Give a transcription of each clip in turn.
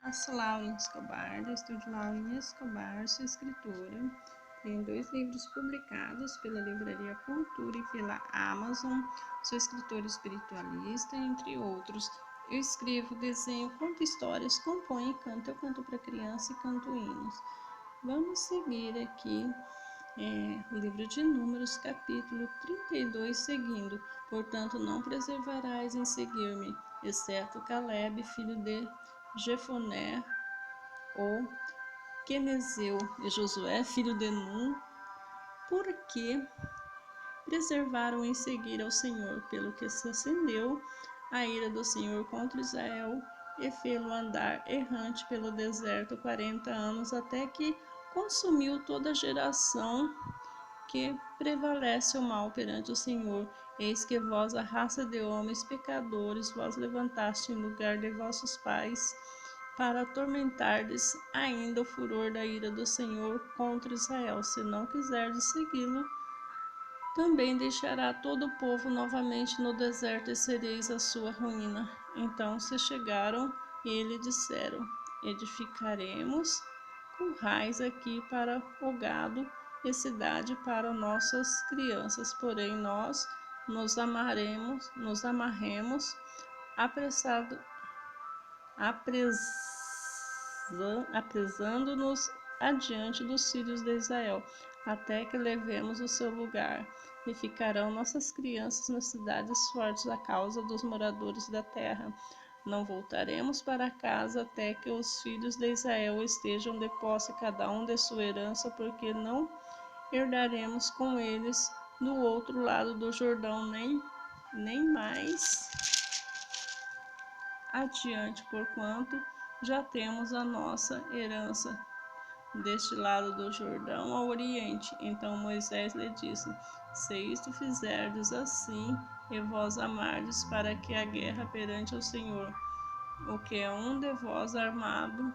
A Lauren Escobar, do estúdio Lauren Escobar, sua escritora. Tem 2 livros publicados pela Livraria Cultura e pela Amazon. Sou escritora espiritualista, entre outros. Eu escrevo, desenho, conto histórias, componho e canto. Eu canto para criança e canto hinos. Vamos seguir aqui o livro de Números, capítulo 32, seguindo. Portanto, não preservarás em seguir-me, exceto Caleb, filho de Jefoné, ou Quenezeu, e Josué, filho de Nun, porque preservaram em seguir ao Senhor, pelo que se acendeu a ira do Senhor contra Israel, e fê-lo andar errante pelo deserto 40 anos, até que consumiu toda a geração que prevalece o mal perante o Senhor. Eis que vós, a raça de homens pecadores, vós levantaste em lugar de vossos pais, para atormentardes ainda o furor da ira do Senhor contra Israel. Se não quiserdes segui-lo, também deixará todo o povo novamente no deserto, e sereis a sua ruína. Então se chegaram e lhe disseram: edificaremos currais aqui para o gado e cidade para nossas crianças, porém nós nos amarremos apresando-nos adiante dos filhos de Israel, até que levemos o seu lugar, e ficarão nossas crianças nas cidades fortes a causa dos moradores da terra. Não voltaremos para casa até que os filhos de Israel estejam de posse cada um de sua herança, porque não herdaremos com eles do outro lado do Jordão, nem mais adiante, porquanto já temos a nossa herança deste lado do Jordão ao oriente. Então Moisés lhe disse: se isto fizerdes assim, e vós amardes para que a guerra perante o Senhor, o que é um de vós armado,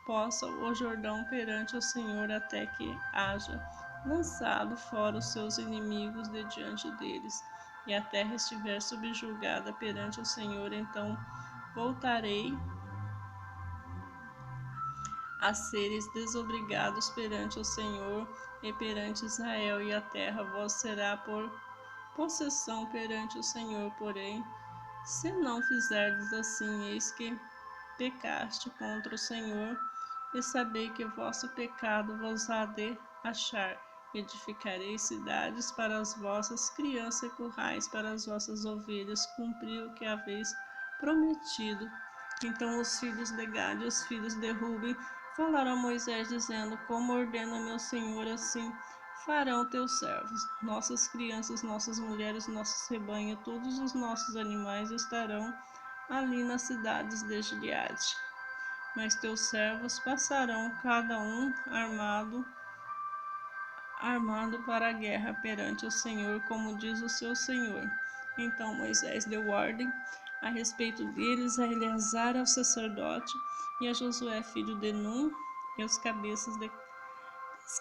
possa o Jordão perante o Senhor, até que haja lançado fora os seus inimigos de diante deles, e a terra estiver subjugada perante o Senhor, então voltarei a seres desobrigados perante o Senhor e perante Israel, e a terra vos será por possessão perante o Senhor. Porém, se não fizerdes assim, eis que pecaste contra o Senhor, e sabei que vosso pecado vos há de achar. Edificareis cidades para as vossas crianças e currais para as vossas ovelhas, cumpri o que haveis prometido. Então os filhos de Gade e os filhos de Ruben falaram a Moisés, dizendo: como ordena meu Senhor, assim farão teus servos. Nossas crianças, nossas mulheres, nossos rebanhos, todos os nossos animais estarão ali nas cidades de Gileade. Mas teus servos passarão, cada um armado para a guerra perante o Senhor, como diz o seu Senhor. Então Moisés deu ordem a respeito deles a Eleazar, ao sacerdote, e a Josué, filho de Nun, e os cabeças das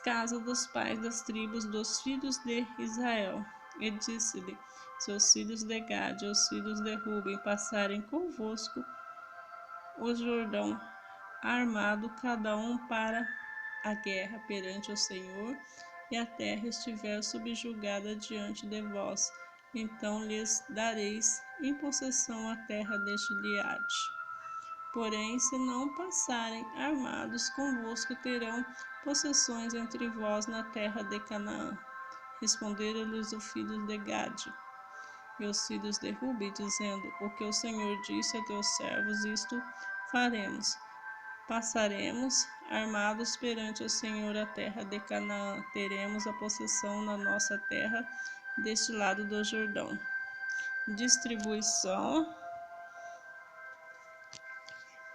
casas dos pais das tribos dos filhos de Israel. E disse-lhe: se os filhos de Gade e os filhos de Ruben passarem convosco o Jordão armado, cada um para a guerra perante o Senhor, e a terra estiver subjugada diante de vós, então lhes dareis em possessão a terra de Gileade. Porém, se não passarem armados convosco, terão possessões entre vós na terra de Canaã. Responderam-lhes os filhos de Gade e os filhos de Ruben, dizendo: o que o Senhor disse a teus servos, isto faremos. Passaremos armados perante o Senhor a terra de Canaã, teremos a possessão na nossa terra deste lado do Jordão. Distribuição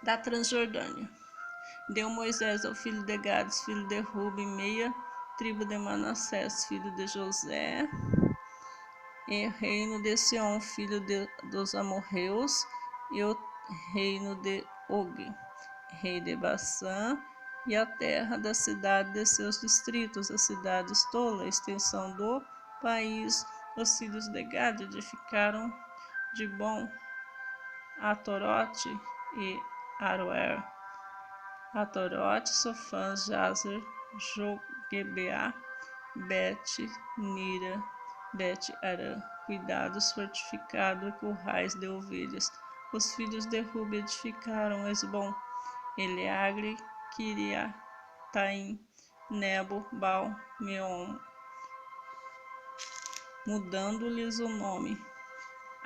da Transjordânia. Deu Moisés ao filho de Gades, filho de Ruben, meia tribo de Manassés, filho de José, e o reino de Sion, filho dos amorreus, e o reino de Og, rei de Bassã, e a terra da cidade de seus distritos, as cidades tola, a extensão do país. Os filhos de Gade edificaram de bom Atorote e Aroer, Atorote, Sofã, Jazer, Jogbea, Bet-Nira, Bet-Arã, cuidados fortificados, currais de ovelhas. Os filhos de Ruben edificaram Esbom, Eleagre, Kiriataim, Nebo, Baal, Meom, mudando-lhes o nome.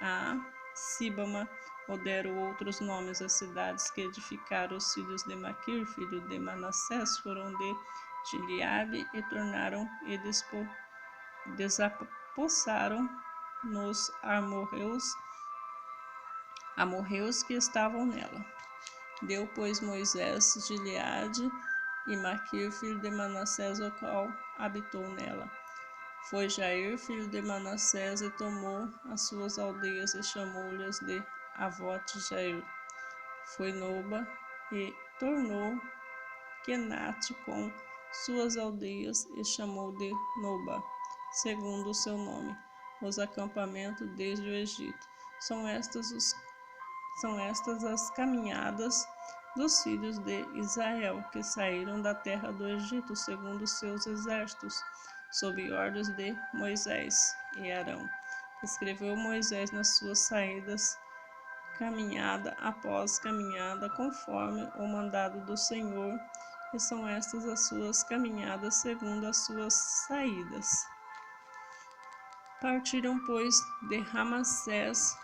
A Sibama, ou deram outros nomes às cidades que edificaram os filhos de Maquir, filho de Manassés, foram de Gileade, e tornaram e desapossaram nos amorreus que estavam nela. Deu, pois, Moisés Gileade e Maquir, filho de Manassés, o qual habitou nela. Foi Jair, filho de Manassés, e tomou as suas aldeias e chamou-lhes de Avote Jair. Foi Noba e tornou Kenate com suas aldeias e chamou de Noba, segundo o seu nome, os acampamentos desde o Egito. São estas as caminhadas dos filhos de Israel, que saíram da terra do Egito, segundo os seus exércitos, sob ordens de Moisés e Arão. Escreveu Moisés nas suas saídas, caminhada após caminhada, conforme o mandado do Senhor, e são estas as suas caminhadas segundo as suas saídas. Partiram, pois, de Ramassés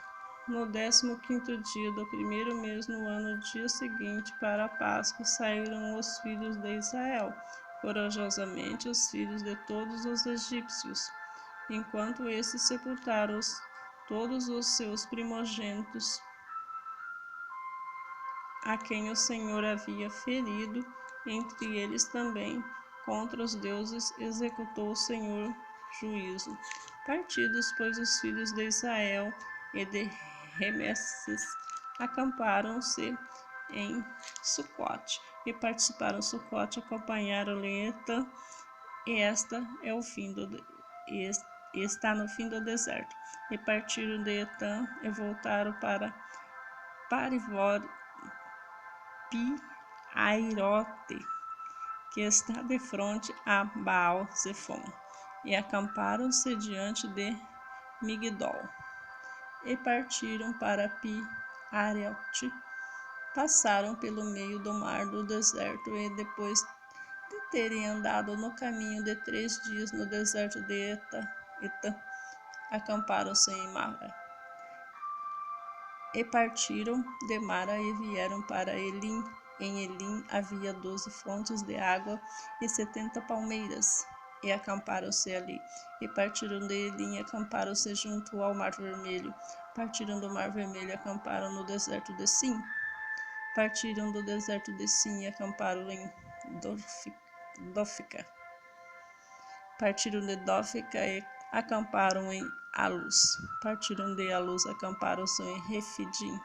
no 15º dia do primeiro mês, no ano dia seguinte, para a Páscoa, saíram os filhos de Israel, corajosamente os filhos de todos os egípcios, enquanto estes sepultaram todos os seus primogênitos, a quem o Senhor havia ferido, entre eles também contra os deuses executou o Senhor juízo. Partidos, pois, os filhos de Israel e de Remeses acamparam-se em Sucote, e participaram Sucote, acompanharam-lhe Etã, e está no fim do deserto. E partiram de Etã e voltaram para Pi-Airote, que está de frente a Baal-Zefon, e acamparam-se diante de Migdol. E partiram para Pi-Airote, passaram pelo meio do mar do deserto, e depois de terem andado no caminho de 3 dias no deserto de Etã, acamparam-se em Mara. E partiram de Mara e vieram para Elim. Em Elim havia 12 fontes de água e 70 palmeiras, e acamparam-se ali. E partiram de Elim e acamparam-se junto ao Mar Vermelho. Partiram do Mar Vermelho e acamparam no deserto de Sim. Partiram do deserto de Sim e acamparam em Dófica. Partiram de Dófica e acamparam em Alus. Partiram de Alus, acamparam-se em Refidim.